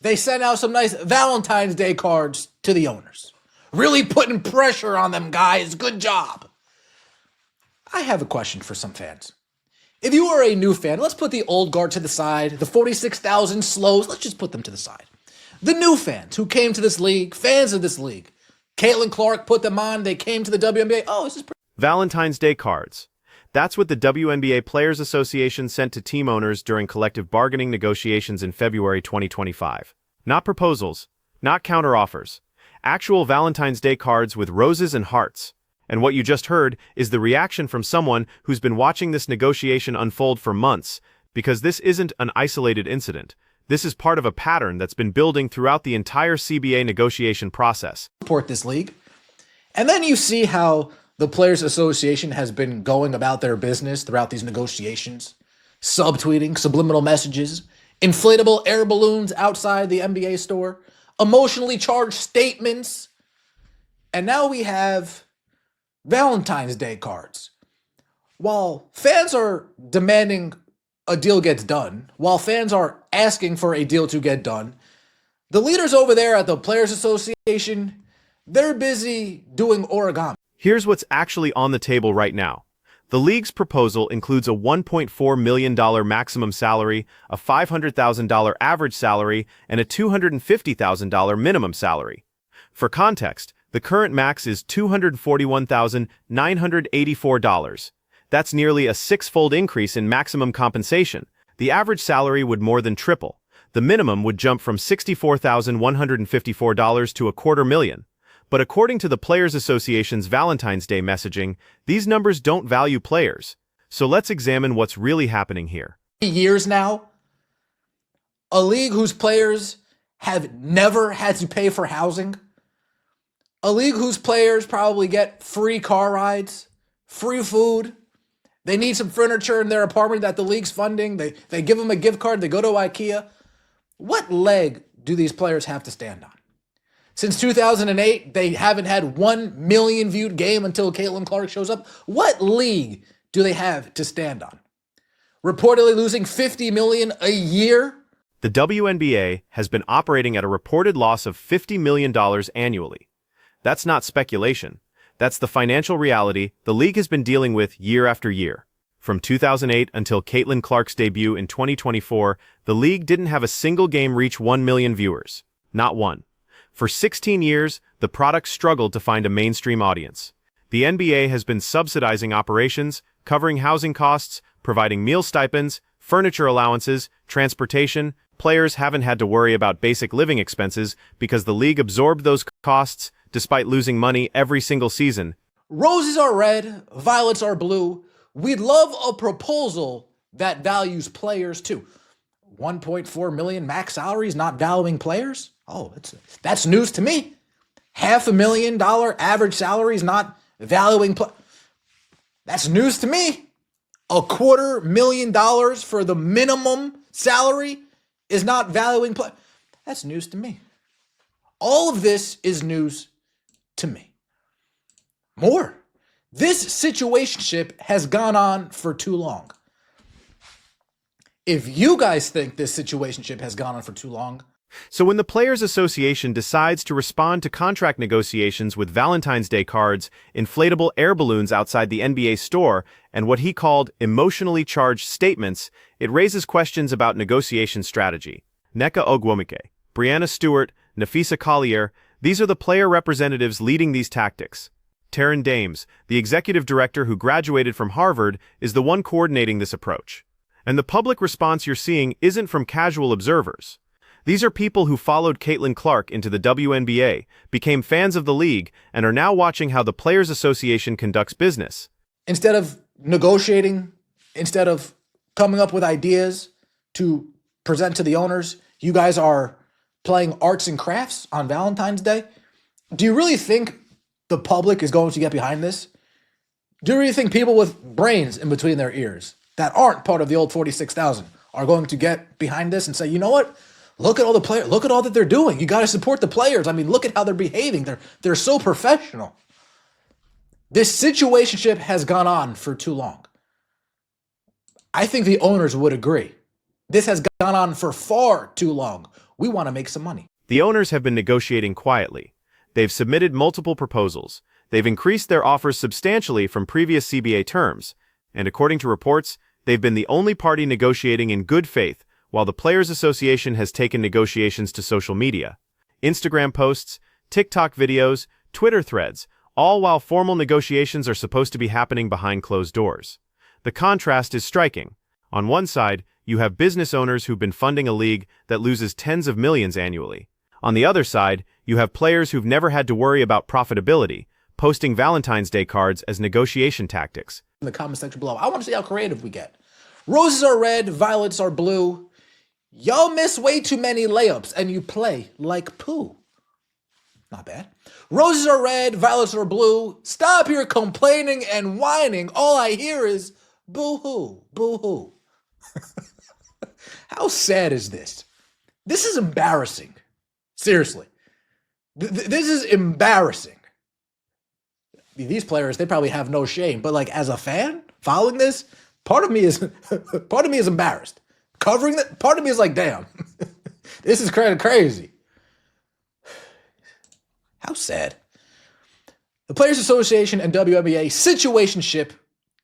they sent out some nice Valentine's Day cards to the owners. Really putting pressure on them, guys. Good job. I have a question for some fans. If you are a new fan, let's put the old guard to the side. The 46,000 slows, let's just put them to the side. The new fans who came to this league, fans of this league. Caitlin Clark put them on. They came to the WNBA. Oh, this is pretty. Valentine's Day cards. That's what the WNBA Players Association sent to team owners during collective bargaining negotiations in February 2025. Not proposals, not counteroffers. Actual Valentine's Day cards with roses and hearts. And what you just heard is the reaction from someone who's been watching this negotiation unfold for months, because this isn't an isolated incident. This is part of a pattern that's been building throughout the entire CBA negotiation process. Support this league. And then you see how the Players Association has been going about their business throughout these negotiations. Subtweeting, subliminal messages, inflatable air balloons outside the NBA store, emotionally charged statements. And now we have Valentine's Day cards. While fans are demanding a deal gets done, while fans are asking for a deal to get done, the leaders over there at the Players Association, they're busy doing origami. Here's what's actually on the table right now. The league's proposal includes a $1.4 million maximum salary, a $500,000 average salary, and a $250,000 minimum salary. For context, the current max is $241,984. That's nearly a six-fold increase in maximum compensation. The average salary would more than triple. The minimum would jump from $64,154 to $250,000. But according to the Players Association's Valentine's Day messaging, these numbers don't value players. So let's examine what's really happening here. Years now, a league whose players have never had to pay for housing, a league whose players probably get free car rides, free food. They need some furniture in their apartment that the league's funding. They give them a gift card. They go to IKEA. What leg do these players have to stand on? Since 2008, they haven't had 1 million viewed game until Caitlin Clark shows up. What league do they have to stand on? Reportedly losing $50 million a year? The WNBA has been operating at a reported loss of $50 million annually. That's not speculation. That's the financial reality the league has been dealing with year after year. From 2008 until Caitlin Clark's debut in 2024, the league didn't have a single game reach 1 million viewers. Not one. For 16 years, the product struggled to find a mainstream audience. The NBA has been subsidizing operations, covering housing costs, providing meal stipends, furniture allowances, transportation. Players haven't had to worry about basic living expenses because the league absorbed those costs despite losing money every single season. Roses are red, violets are blue. We'd love a proposal that values players too. 1.4 million max salaries not valuing players? Oh, that's news to me. $500,000 average salaries not valuing that's news to me. $250,000 for the minimum salary is not valuing play. That's news to me. All of this is news to me. More. This situationship has gone on for too long. If you guys think this situationship has gone on for too long. So when the Players Association decides to respond to contract negotiations with Valentine's Day cards, inflatable air balloons outside the NBA store, and what he called emotionally charged statements, it raises questions about negotiation strategy. Nneka Ogwumike, Brianna Stewart, Nafisa Collier, these are the player representatives leading these tactics. Taryn Dames, the executive director who graduated from Harvard, is the one coordinating this approach. And the public response you're seeing isn't from casual observers. These are people who followed Caitlin Clark into the WNBA, became fans of the league, and are now watching how the Players Association conducts business. Instead of negotiating, instead of coming up with ideas to present to the owners, you guys are playing arts and crafts on Valentine's Day. Do you really think the public is going to get behind this? Do you really think people with brains in between their ears that aren't part of the old 46,000 are going to get behind this and say, you know what? Look at all the players. Look at all that they're doing. You got to support the players. I mean, look at how they're behaving. They're so professional. This situationship has gone on for too long. I think the owners would agree. This has gone on for far too long. We want to make some money. The owners have been negotiating quietly. They've submitted multiple proposals. They've increased their offers substantially from previous CBA terms, and according to reports, they've been the only party negotiating in good faith, while the Players Association has taken negotiations to social media. Instagram posts, TikTok videos, Twitter threads, all while formal negotiations are supposed to be happening behind closed doors. The contrast is striking. On one side, you have business owners who've been funding a league that loses tens of millions annually. On the other side, you have players who've never had to worry about profitability, posting Valentine's Day cards as negotiation tactics. In the comment section below, I want to see how creative we get. Roses are red, violets are blue. Y'all miss way too many layups and you play like poo. Not bad. Roses are red, violets are blue. Stop your complaining and whining. All I hear is boo-hoo, boo-hoo. How sad is this? This is embarrassing. Seriously. This is embarrassing. These players, they probably have no shame, but like as a fan following this, part of me is embarrassed. Covering that, part of me is like, damn, this is kind of crazy. How sad. The Players Association and WNBA situationship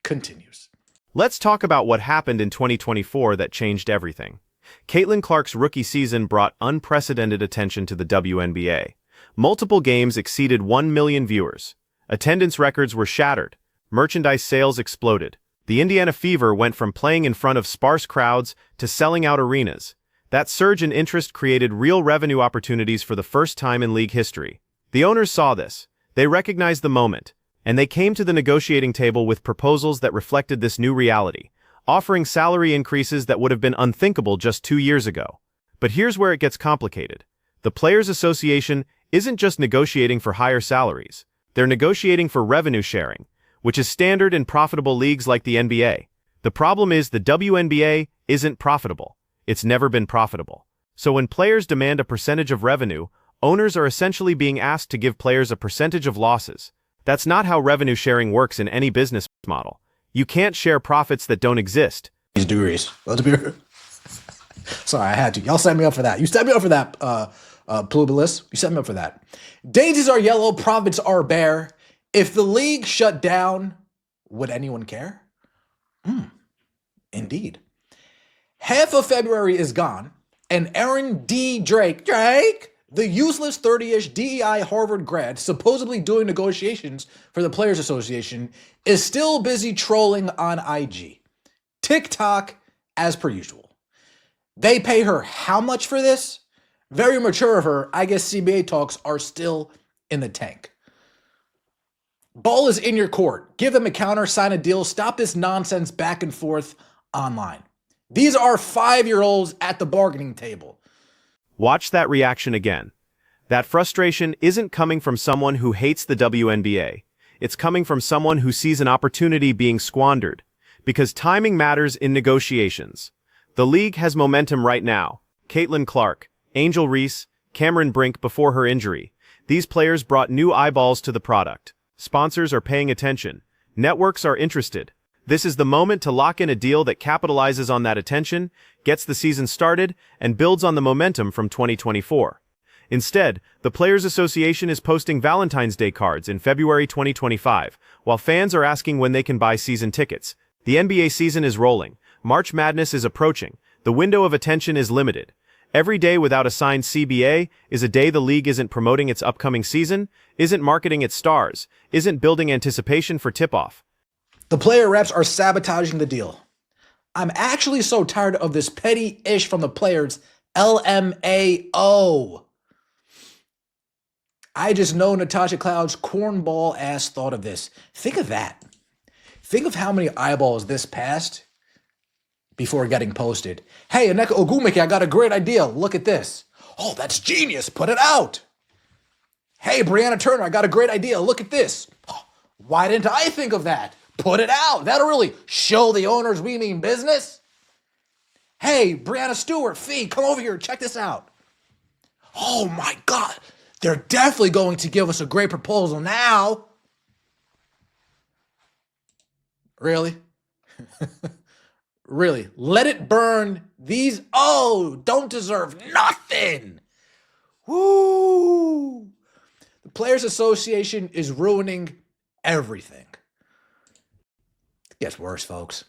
continues. Let's talk about what happened in 2024 that changed everything. Caitlin Clark's rookie season brought unprecedented attention to the WNBA. Multiple games exceeded 1 million viewers. Attendance records were shattered. Merchandise sales exploded. The Indiana Fever went from playing in front of sparse crowds to selling out arenas. That surge in interest created real revenue opportunities for the first time in league history. The owners saw this. They recognized the moment, and they came to the negotiating table with proposals that reflected this new reality, offering salary increases that would have been unthinkable just 2 years ago. But here's where it gets complicated. The Players Association isn't just negotiating for higher salaries. They're negotiating for revenue sharing, which is standard in profitable leagues like the NBA. The problem is the WNBA isn't profitable. It's never been profitable. So when players demand a percentage of revenue, owners are essentially being asked to give players a percentage of losses. That's not how revenue sharing works in any business model. You can't share profits that don't exist. These degrees. Let's be sorry, I had to. Y'all set me up for that. You set me up for that, Plubilis. You set me up for that. Daisies are yellow, profits are bare. If the league shut down, would anyone care? Indeed. Half of February is gone, and Aaron D. Drake, the useless 30-ish DEI Harvard grad, supposedly doing negotiations for the Players Association, is still busy trolling on IG. TikTok, as per usual. They pay her how much for this? Very mature of her. I guess CBA talks are still in the tank. Ball is in your court. Give them a counter, sign a deal, stop this nonsense back and forth online. These are 5-year-olds at the bargaining table. Watch that reaction again. That frustration isn't coming from someone who hates the WNBA. It's coming from someone who sees an opportunity being squandered. Because timing matters in negotiations. The league has momentum right now. Caitlin Clark, Angel Reese, Cameron Brink before her injury. These players brought new eyeballs to the product. Sponsors are paying attention. Networks are interested. This is the moment to lock in a deal that capitalizes on that attention, gets the season started, and builds on the momentum from 2024. Instead, the Players Association is posting Valentine's Day cards in February 2025, while fans are asking when they can buy season tickets. The NBA season is rolling. March Madness is approaching. The window of attention is limited. Every day without a signed CBA is a day the league isn't promoting its upcoming season, isn't marketing its stars, isn't building anticipation for tip-off. The player reps are sabotaging the deal. I'm actually so tired of this petty ish from the players. LMAO. I just know Natasha Cloud's cornball ass thought of this. Think of that. Think of how many eyeballs this passed before getting posted. Hey, Aneka Ogumike, I got a great idea. Look at this. Oh, that's genius. Put it out. Hey, Brianna Turner, I got a great idea. Look at this. Oh, why didn't I think of that? Put it out. That'll really show the owners we mean business. Hey, Brianna Stewart, Fee, come over here. Check this out. Oh my God. They're definitely going to give us a great proposal now. Really? Really, let it burn. These, don't deserve nothing. Woo! The Players Association is ruining everything. It gets worse, folks.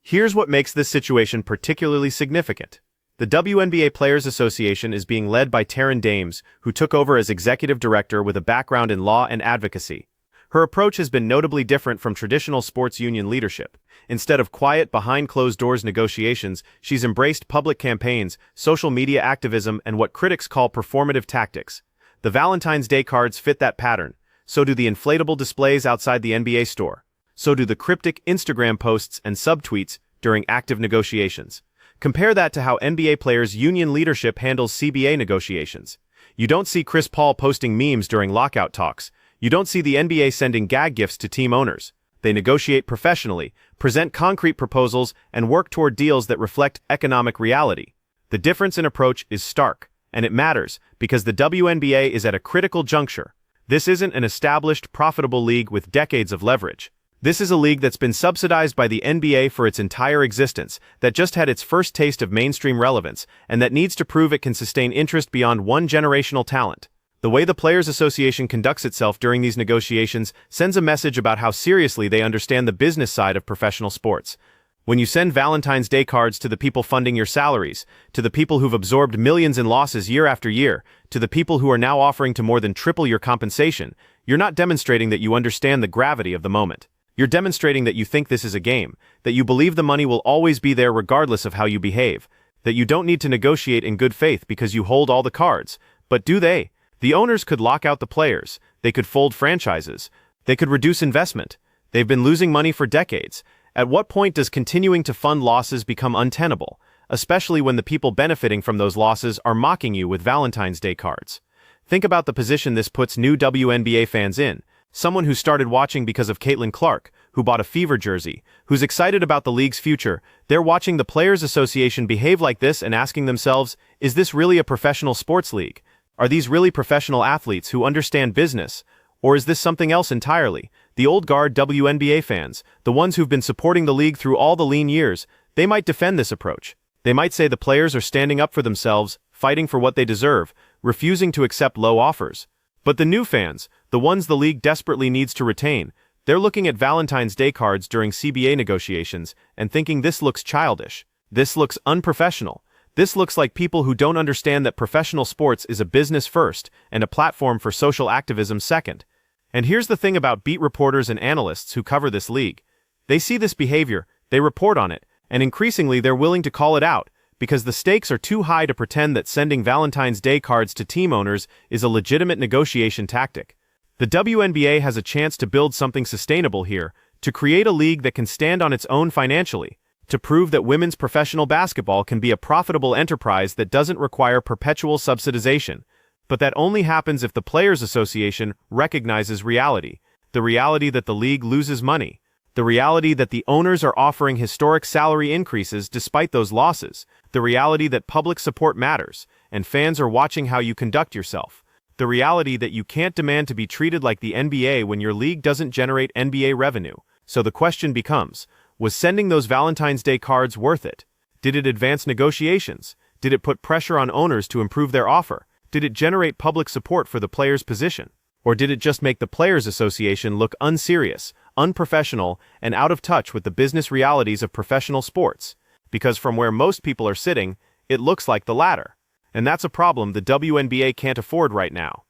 Here's what makes this situation particularly significant. The WNBA Players Association is being led by Terri Dames, who took over as executive director with a background in law and advocacy. Her approach has been notably different from traditional sports union leadership. Instead of quiet, behind-closed-doors negotiations, she's embraced public campaigns, social media activism, and what critics call performative tactics. The Valentine's Day cards fit that pattern. So do the inflatable displays outside the NBA store. So do the cryptic Instagram posts and subtweets during active negotiations. Compare that to how NBA players' union leadership handles CBA negotiations. You don't see Chris Paul posting memes during lockout talks. You don't see the NBA sending gag gifts to team owners. They negotiate professionally, present concrete proposals, and work toward deals that reflect economic reality. The difference in approach is stark, and it matters because the WNBA is at a critical juncture. This isn't an established, profitable league with decades of leverage. This is a league that's been subsidized by the NBA for its entire existence, that just had its first taste of mainstream relevance, and that needs to prove it can sustain interest beyond one generational talent. The way the Players Association conducts itself during these negotiations sends a message about how seriously they understand the business side of professional sports. When you send Valentine's Day cards to the people funding your salaries, to the people who've absorbed millions in losses year after year, to the people who are now offering to more than triple your compensation, you're not demonstrating that you understand the gravity of the moment. You're demonstrating that you think this is a game, that you believe the money will always be there regardless of how you behave, that you don't need to negotiate in good faith because you hold all the cards. But do they? The owners could lock out the players, they could fold franchises, they could reduce investment. They've been losing money for decades. At what point does continuing to fund losses become untenable, especially when the people benefiting from those losses are mocking you with Valentine's Day cards? Think about the position this puts new WNBA fans in. Someone who started watching because of Caitlin Clark, who bought a Fever jersey, who's excited about the league's future. They're watching the Players Association behave like this and asking themselves, is this really a professional sports league? Are these really professional athletes who understand business? Or is this something else entirely? The old guard WNBA fans, the ones who've been supporting the league through all the lean years, they might defend this approach. They might say the players are standing up for themselves, fighting for what they deserve, refusing to accept low offers. But the new fans, the ones the league desperately needs to retain, they're looking at Valentine's Day cards during CBA negotiations and thinking this looks childish. This looks unprofessional. This looks like people who don't understand that professional sports is a business first and a platform for social activism second. And here's the thing about beat reporters and analysts who cover this league. They see this behavior, they report on it, and increasingly they're willing to call it out, because the stakes are too high to pretend that sending Valentine's Day cards to team owners is a legitimate negotiation tactic. The WNBA has a chance to build something sustainable here, to create a league that can stand on its own financially, to prove that women's professional basketball can be a profitable enterprise that doesn't require perpetual subsidization. But that only happens if the Players Association recognizes reality, the reality that the league loses money, the reality that the owners are offering historic salary increases despite those losses, the reality that public support matters, and fans are watching how you conduct yourself, the reality that you can't demand to be treated like the NBA when your league doesn't generate NBA revenue. So the question becomes, was sending those Valentine's Day cards worth it? Did it advance negotiations? Did it put pressure on owners to improve their offer? Did it generate public support for the players' position? Or did it just make the Players Association look unserious, unprofessional, and out of touch with the business realities of professional sports? Because from where most people are sitting, it looks like the latter. And that's a problem the WNBA can't afford right now.